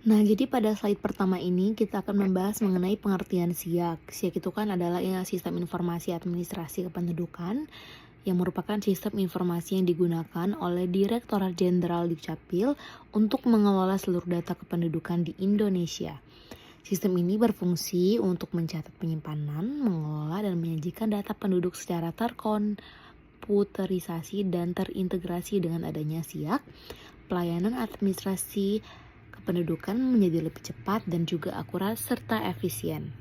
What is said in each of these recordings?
Nah, jadi pada slide pertama ini kita akan membahas mengenai pengertian SIAK. SIAK itu kan adalah sistem informasi administrasi kependudukan yang merupakan sistem informasi yang digunakan oleh Direktorat Jenderal Dukcapil untuk mengelola seluruh data kependudukan di Indonesia. Sistem ini berfungsi untuk mencatat penyimpanan, mengelola, dan menyajikan data penduduk secara terkomputerisasi dan terintegrasi. Dengan adanya SIAK, pelayanan administrasi kependudukan menjadi lebih cepat dan juga akurat serta efisien.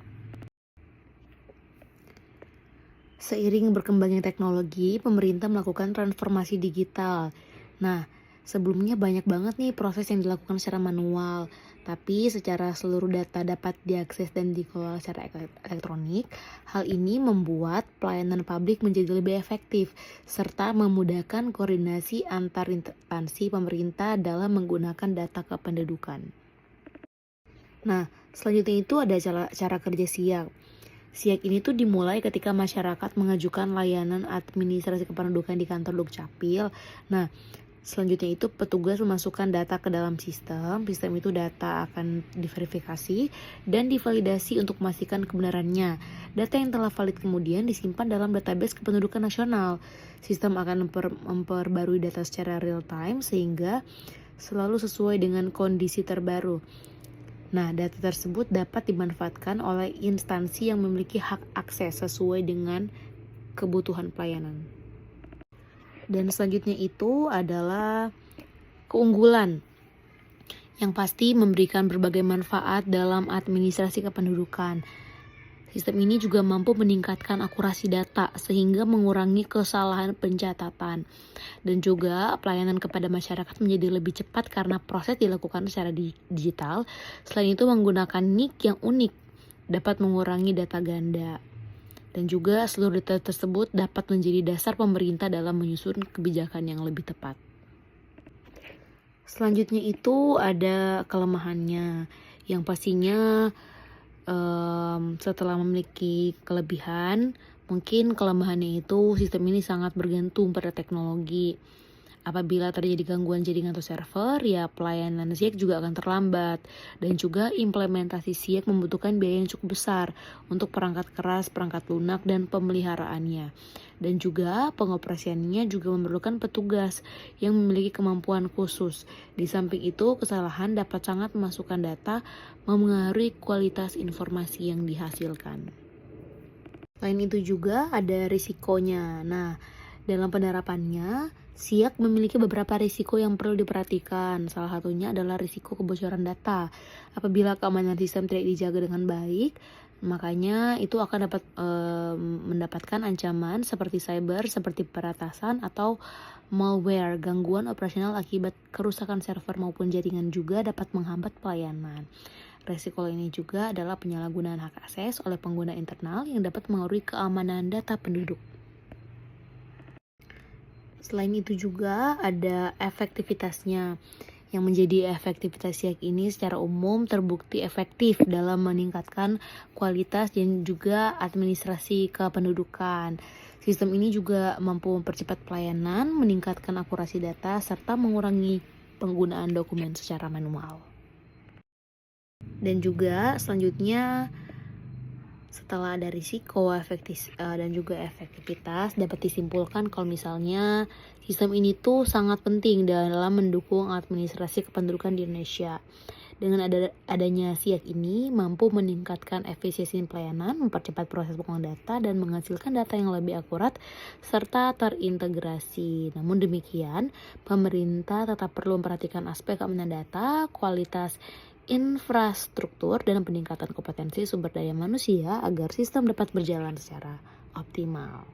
Seiring berkembangnya teknologi, pemerintah melakukan transformasi digital. Nah, sebelumnya banyak banget nih proses yang dilakukan secara manual, tapi secara seluruh data dapat diakses dan dikelola secara elektronik. Hal ini membuat pelayanan publik menjadi lebih efektif, serta memudahkan koordinasi antar instansi pemerintah dalam menggunakan data kependudukan. Nah, selanjutnya itu ada cara kerja SIAK. SIAK ini tuh dimulai ketika masyarakat mengajukan layanan administrasi kependudukan di kantor Dukcapil. Nah, selanjutnya itu petugas memasukkan data ke dalam sistem. Sistem itu data akan diverifikasi dan divalidasi untuk memastikan kebenarannya. Data yang telah valid kemudian disimpan dalam database kependudukan nasional. Sistem akan memperbarui data secara real time sehingga selalu sesuai dengan kondisi terbaru. Nah, data tersebut dapat dimanfaatkan oleh instansi yang memiliki hak akses sesuai dengan kebutuhan pelayanan. Dan selanjutnya itu adalah keunggulan yang pasti memberikan berbagai manfaat dalam administrasi kependudukan. Sistem ini juga mampu meningkatkan akurasi data sehingga mengurangi kesalahan pencatatan. Dan juga pelayanan kepada masyarakat menjadi lebih cepat karena proses dilakukan secara digital. Selain itu menggunakan NIK yang unik dapat mengurangi data ganda. Dan juga seluruh data tersebut dapat menjadi dasar pemerintah dalam menyusun kebijakan yang lebih tepat. Selanjutnya itu ada kelemahannya, yang pastinya setelah memiliki kelebihan, mungkin kelemahannya itu sistem ini sangat bergantung pada teknologi. Apabila terjadi gangguan jaringan atau server, ya pelayanan SIAK juga akan terlambat. Dan juga implementasi SIAK membutuhkan biaya yang cukup besar untuk perangkat keras, perangkat lunak, dan pemeliharaannya. Dan juga pengoperasiannya juga memerlukan petugas yang memiliki kemampuan khusus. Di samping itu, kesalahan dapat sangat memasukkan data, mempengaruhi kualitas informasi yang dihasilkan. Selain itu juga ada risikonya. Nah, dalam penerapannya, SIAK memiliki beberapa risiko yang perlu diperhatikan. Salah satunya adalah risiko kebocoran data. Apabila keamanan sistem tidak dijaga dengan baik, makanya itu akan mendapatkan ancaman seperti cyber, seperti peretasan atau malware. Gangguan operasional akibat kerusakan server maupun jaringan juga dapat menghambat pelayanan. Resiko ini juga adalah penyalahgunaan hak akses oleh pengguna internal yang dapat mengaruhi keamanan data penduduk. Selain itu juga ada efektivitasnya, yang menjadi efektivitas SIAK ini secara umum terbukti efektif dalam meningkatkan kualitas dan juga administrasi kependudukan. Sistem ini juga mampu mempercepat pelayanan, meningkatkan akurasi data, serta mengurangi penggunaan dokumen secara manual. Dan juga selanjutnya, setelah ada risiko dan juga efektivitas, dapat disimpulkan kalau misalnya sistem ini tuh sangat penting dalam mendukung administrasi kependudukan di Indonesia. Dengan adanya SIAK ini mampu meningkatkan efisiensi pelayanan, mempercepat proses pengolahan data, dan menghasilkan data yang lebih akurat serta terintegrasi. Namun demikian, pemerintah tetap perlu memperhatikan aspek keamanan data, kualitas infrastruktur, dan peningkatan kompetensi sumber daya manusia agar sistem dapat berjalan secara optimal.